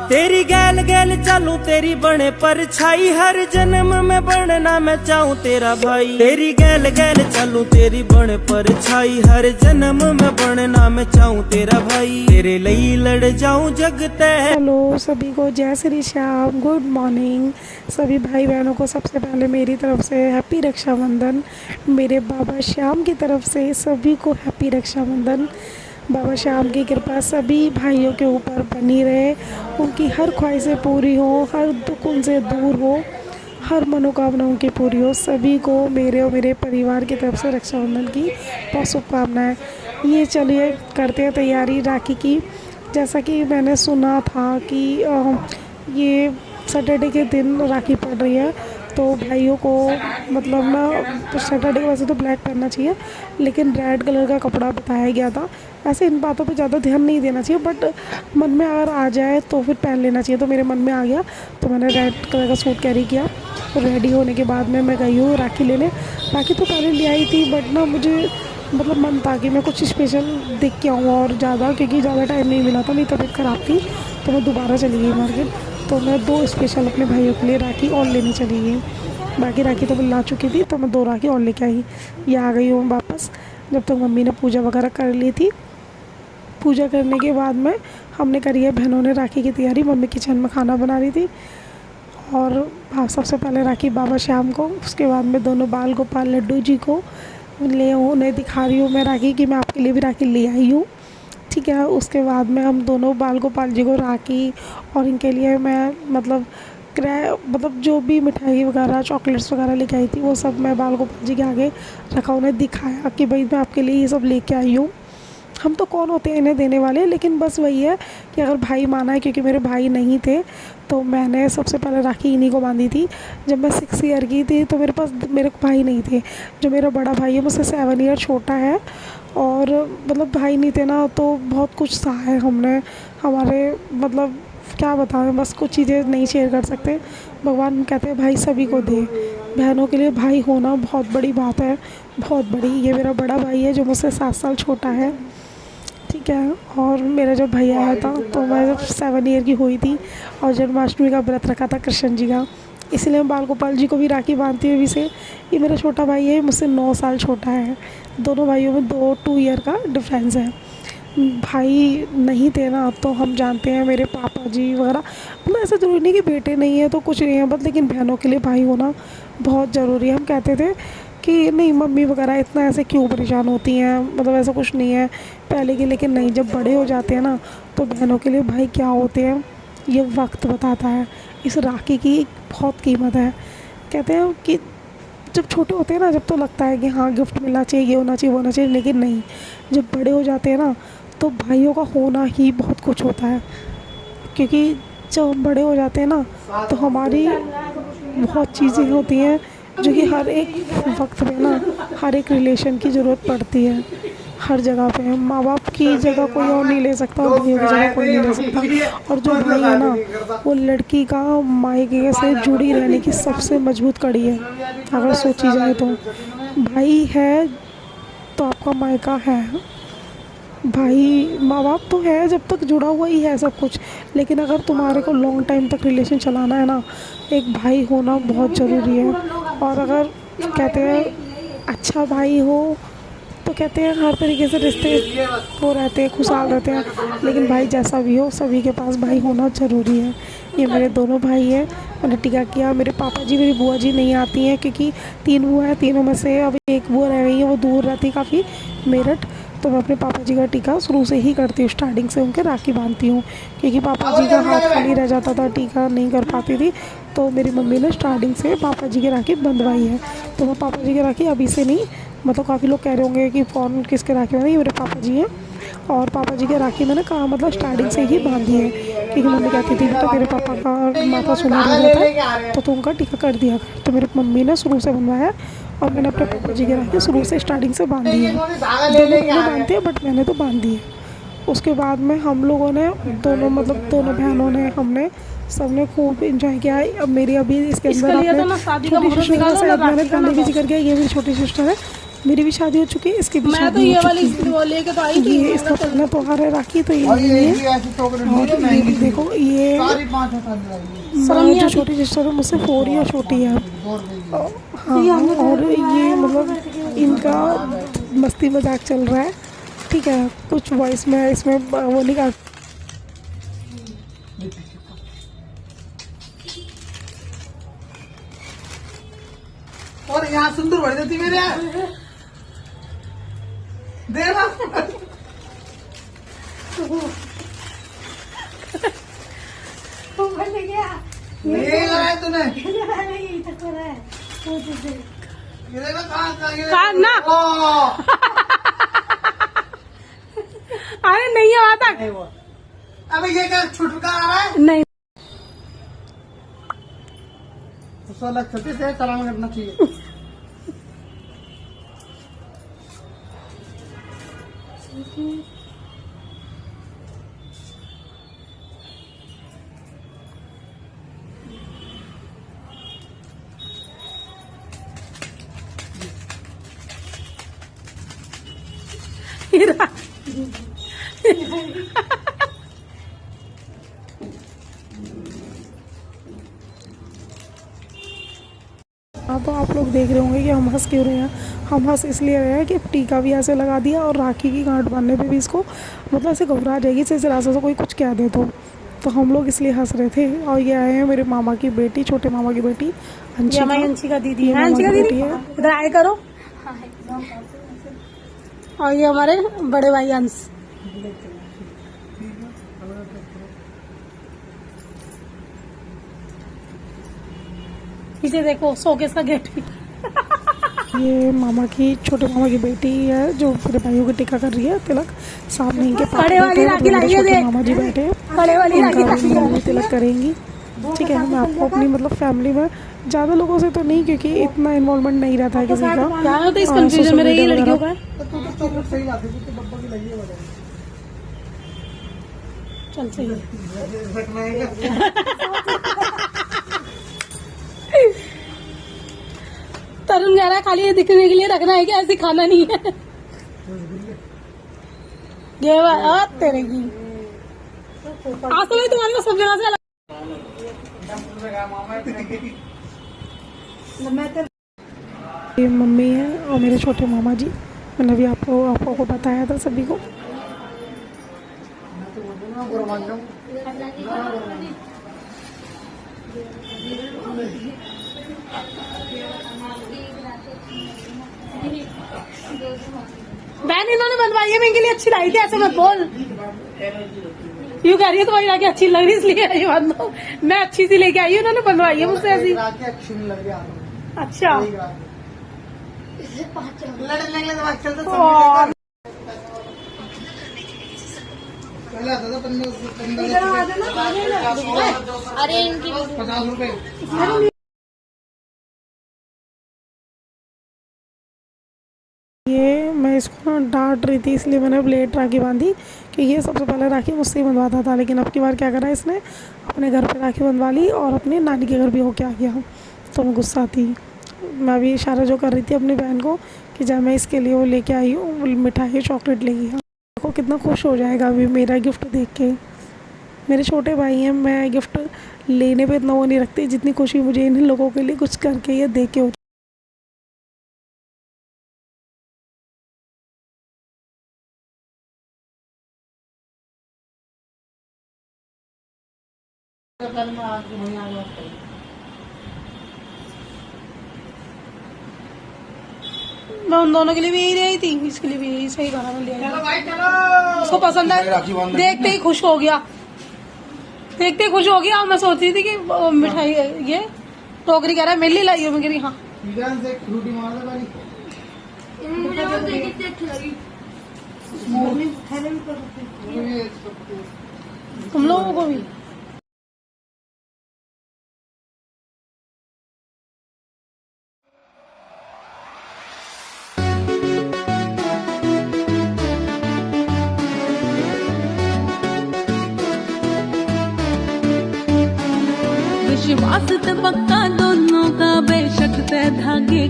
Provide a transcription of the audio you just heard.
तेरी गैल गैल चलूं तेरी बने परछाई, हर जन्म में बनना मैं चाहूं तेरा भाई। तेरी गैल गैल चलूं तेरी बने परछाई, हर जन्म में बनना मैं चाहूं तेरा भाई। तेरे लिए लड़ जाऊं जग तय। हेलो सभी को, जय श्री श्याम, गुड मॉर्निंग। सभी भाई बहनों को सबसे पहले मेरी तरफ से हैप्पी रक्षाबंधन। मेरे बाबा श्याम की तरफ से सभी को हैप्पी रक्षाबंधन। बाबा श्याम की कृपा सभी भाइयों के ऊपर बनी रहे, उनकी हर ख्वाहिशें पूरी हो, हर दुख उनसे दूर हो, हर मनोकामना उनकी पूरी हो। सभी को मेरे और मेरे परिवार की तरफ से रक्षाबंधन की बहुत शुभकामनाएँ। ये चलिए करते हैं तैयारी राखी की। जैसा कि मैंने सुना था कि ये सैटरडे के दिन राखी पड़ रही है, तो भाइयों को मतलब ना सैटरडे वैसे तो ब्लैक पहनना चाहिए, लेकिन रेड कलर का कपड़ा बताया गया था। ऐसे इन बातों पे ज़्यादा ध्यान नहीं देना चाहिए, बट मन में अगर आ जाए तो फिर पहन लेना चाहिए। तो मेरे मन में आ गया तो मैंने रेड कलर का सूट कैरी किया। और रेडी होने के बाद में मैं गई हूँ राखी लेने। राखी तो पहले ले आई थी, बट ना मुझे मतलब मन था कि मैं कुछ स्पेशल देख के आऊँ और ज़्यादा, क्योंकि ज़्यादा टाइम नहीं मिला था, मेरी तबीयत ख़राब थी, तो मैं दोबारा चली गई मार्केट। तो मैं 2 स्पेशल अपने भाइयों के लिए राखी और लेने चली गई। बाकी राखी तो मैं ला चुकी थी, तो मैं 2 राखी और लेके आई। ये आ गई हूँ वापस। जब तक मम्मी ने पूजा वगैरह कर ली थी, पूजा करने के बाद में हमने करी है बहनों ने राखी की तैयारी। मम्मी किचन में खाना बना रही थी, और सबसे पहले राखी बाबा श्याम को, उसके बाद में दोनों बाल गोपाल लड्डू जी को ले उन्हें दिखा रही हूँ मैं राखी कि मैं आपके लिए भी राखी ले आई हूँ, ठीक है। उसके बाद में हम दोनों बाल गोपाल जी को राखी, और इनके लिए मैं मतलब जो भी मिठाई वगैरह चॉकलेट्स वगैरह लेके आई थी, वो सब मैं बाल गोपाल जी के आगे रखा, उन्हें दिखाया कि भाई मैं आपके लिए ये सब लेके आई हूँ। हम तो कौन होते हैं इन्हें देने वाले, लेकिन बस वही है कि अगर भाई माना है, क्योंकि मेरे भाई नहीं थे, तो मैंने सबसे पहले राखी इन्हीं को बांधी थी। जब मैं 6 ईयर की थी तो मेरे भाई नहीं थे। जो मेरा बड़ा भाई है मुझसे 7 ईयर छोटा है, और मतलब भाई नहीं थे ना, तो बहुत कुछ सहा है हमने। हमारे मतलब क्या बताएं, बस कुछ चीज़ें नहीं शेयर कर सकते। भगवान कहते हैं भाई सभी को दे। बहनों के लिए भाई होना बहुत बड़ी बात है, बहुत बड़ी। ये मेरा बड़ा भाई है जो मुझसे 7 साल छोटा है, ठीक है। और मेरा जब भैया आया था तो मैं जब 7 ईयर की हुई थी, और जन्माष्टमी का व्रत रखा था कृष्ण जी का, इसलिए मैं बाल गोपाल जी को भी राखी बांधती हुई से। ये मेरा छोटा भाई है, मुझसे 9 साल छोटा है। दोनों भाइयों में 2 ईयर का डिफरेंस है। भाई नहीं थे ना, तो हम जानते हैं मेरे पापा जी वगैरह, मतलब ऐसा ज़रूरी नहीं कि बेटे नहीं है तो कुछ नहीं है, बट लेकिन बहनों के लिए भाई होना बहुत ज़रूरी है। हम कहते थे कि नहीं मम्मी वगैरह इतना ऐसे क्यों परेशान होती हैं, मतलब ऐसा कुछ नहीं है पहले के, लेकिन नहीं, जब बड़े हो जाते हैं ना तो बहनों के लिए भाई क्या होते हैं ये वक्त बताता है। इस राखी की बहुत कीमत है। कहते हैं कि जब छोटे होते हैं ना, जब तो लगता है कि हाँ गिफ्ट मिलना चाहिए, ये होना चाहिए, वो होना चाहिए, लेकिन नहीं, जब बड़े हो जाते हैं ना तो भाइयों का होना ही बहुत कुछ होता है। क्योंकि जब हम बड़े हो जाते हैं ना तो हमारी बहुत चीज़ें होती हैं जो कि हर एक वक्त में ना, हर एक रिलेशन की ज़रूरत पड़ती है। हर जगह पे माँ बाप की जगह कोई और नहीं ले सकता, और भाइयों की जगह कोई नहीं ले सकता। और जो भाई है ना, वो लड़की का मायके से जुड़ी रहने की सबसे मजबूत कड़ी है। अगर सोची जाए तो भाई है तो आपका मायका है। भाई माँ बाप तो है, जब तक जुड़ा हुआ ही है सब कुछ, लेकिन अगर तुम्हारे को लॉन्ग टाइम तक रिलेशन चलाना है ना, एक भाई होना बहुत ज़रूरी है। और अगर कहते हैं अच्छा भाई हो तो कहते हैं हर तरीके से रिश्ते वो रहते हैं, खुशहाल रहते हैं, लेकिन भाई जैसा भी हो सभी के पास भाई होना ज़रूरी है। ये मेरे दोनों भाई हैं, मैंने टीका किया। मेरे पापा जी, मेरी बुआ जी नहीं आती हैं, क्योंकि 3 बुआ हैं, तीनों में से अब एक बुआ रह गई है, वो दूर रहती काफ़ी, मेरठ। तो मैं अपने पापा जी का टीका शुरू से ही करती हूँ, स्टार्टिंग से उनके राखी बांधती हूँ, क्योंकि पापा जी का हाथ खाली रह जाता था, टीका नहीं कर पाती थी। तो मेरी मम्मी ने स्टार्टिंग से पापा जी की राखी बंधवाई है। तो मैं पापा जी की राखी अभी से नहीं, मतलब काफ़ी लोग कह रहे होंगे कि फ़ौरन किसके राखी बांधी, ये मेरे पापा जी हैं। और पापा जी की राखी मैंने कहा मतलब स्टार्टिंग से ही बांधी है, क्योंकि मम्मी कहती थी बेटा तेरे पापा का माथा सुना रहता है तो तू उनका टीका कर दिया कर। तो मेरी मम्मी ने शुरू से बनवाया, और मैंने अपने पापा जी की राखी शुरू से स्टार्टिंग से बांधी है। दोनों बांधते हैं, बट मैंने तो बांधी है। उसके बाद में हम लोगों ने दोनों बहनों ने, हमने सबने खूब इंजॉय किया है। अब मेरी अभी इसके अंदर आपने छोटी सिस्टर का शायद मैंने पहले भी जिक्र किया, ये मेरी छोटी सिस्टर है, मेरी भी शादी हो चुकी है, इसकी भी मैं तो शादी ये हो वाली चुकी वो लेके तो आई है। थी। ये इसका पहला त्योहार है राखी, तो ये और नहीं ये है। भी ऐसी टोकरी और ये भी देखो, ये सारी 5,000 लगाई मैं जो छोटी सिस्टर है मुझसे 4 ईयर छोटी है। हाँ, और ये मतलब इनका मस्ती मजाक चल रहा है, ठीक है। कुछ वॉइस में इसमें वो नहीं कर। और यहाँ सिंदूर भर देती मेरे देना नहीं लगाया तूने ये देखो कहाँ कहाँ ना? अरे नहीं है वहां तक। अबे ये क्या छुटका आ रहा है नहीं 16,36 से सलाम करना चाहिए। हीरा। हाँ, तो आप लोग देख रहे होंगे कि हम हंस क्यों रहे हैं। हम हंस इसलिए रहे हैं कि टीका भी ऐसे लगा दिया और राखी की गांठ बांधने पे भी इसको मतलब ऐसे घबरा जाएगी, इसे जरा सा कोई कुछ कह दे तो हम लोग इसलिए हंस रहे थे। और ये आए हैं मेरे मामा की बेटी, छोटे मामा की बेटी ये हमारी अंशिका। अंशिका दीदी ये है। मामा अंशिका की दीदी बेटी है। इधर आए करो। और ये हमारे बड़े भाई अंश। पीछे देखो शोकेस का गेट भी। ये मामा की, छोटे मामा की बेटी है जो मेरे भाइयों की टीका कर रही है तिलक। सामने इनके पापा बड़े वाली बैठे हैं, राखी मेरे लाई है छोटे देख। मामा जी बैठे हैं। बड़े वाली राखी इनका लाई भी है। मम्मी तिलक करेंगी, ठीक है। मैं आपको अपनी मतलब फैमिली में ज़्यादा लोगों से तो नहीं, क्योंकि इतना इन्वॉल्वमेंट नहीं रहता है किसी का। क्या होता है इस और कंफ्यूजन social में रही media लड़कियों वगैरह। का। तो तू तो चॉकलेट सही लाती तू तो डब्बा की लगी है बताइए चल सही है। रखना है क्या तरुण कह रहा है खाली ये दिखने के लिए रखना है, क्या ऐसी खाना नहीं है। ये तेरे की आज तो भाई तुम्हारे को सब जगह से ये मम्मी है और मेरे छोटे मामा जी। मैंने भी आपको को बताया था सभी को। बहन इन्होंने बनवाई है, मैं इनके लिए अच्छी लाई थी, ऐसे मत बोल। यूँ कह रही है तुम्हारी राखी अच्छी लग रही है इसलिए ये बात लो। मैं अच्छी सी लेके आई हूँ, उन्होंने बनवाई है मुझसे ऐसी। राखी अच्छी नहीं लग रही आपको। अच्छा लड़ने के लिए तो बात चलता सब और पहले आता था 50 रुपए। ये मैं इसको ना डांट रही थी, इसलिए मैंने अब लेट राखी बांधी कि ये सबसे पहले राखी मुझसे ही बंधवाता था। लेकिन अब की बार क्या करा इसने, अपने घर पे राखी बंधवा ली और अपने नानी के घर भी होके आ गया। तो मैं गुस्सा थी। मैं भी इशारा जो कर रही थी अपनी बहन को कि जब मैं इसके लिए वो लेके आई हूँ मिठाई चॉकलेट लेगी। देखो कितना खुश हो जाएगा अभी मेरा गिफ्ट देख के। मेरे छोटे भाई हैं, मैं गिफ्ट लेने पे इतना वो नहीं रखती जितनी खुशी मुझे इन लोगों के लिए कुछ करके या दे के होती। मैं उन दोनों के लिए भी यही ले आई थी, इसके लिए भी यही सही कहा मैं ले आई। चलो भाई चलो। उसको पसंद है, राखी बांध देंगे। देखते ही खुश हो गया, देखते ही खुश हो गया। और मैं सोच रही थी कि मिठाई ये टोकरी कह रहा है मेरे लिए लाई हो। मैं कह रही हाँ ध्यान से फ्रूटी मार दे भाई। तुम लोगों को भी। विश्वास ते पक्का दोनों का बेशक ते धागे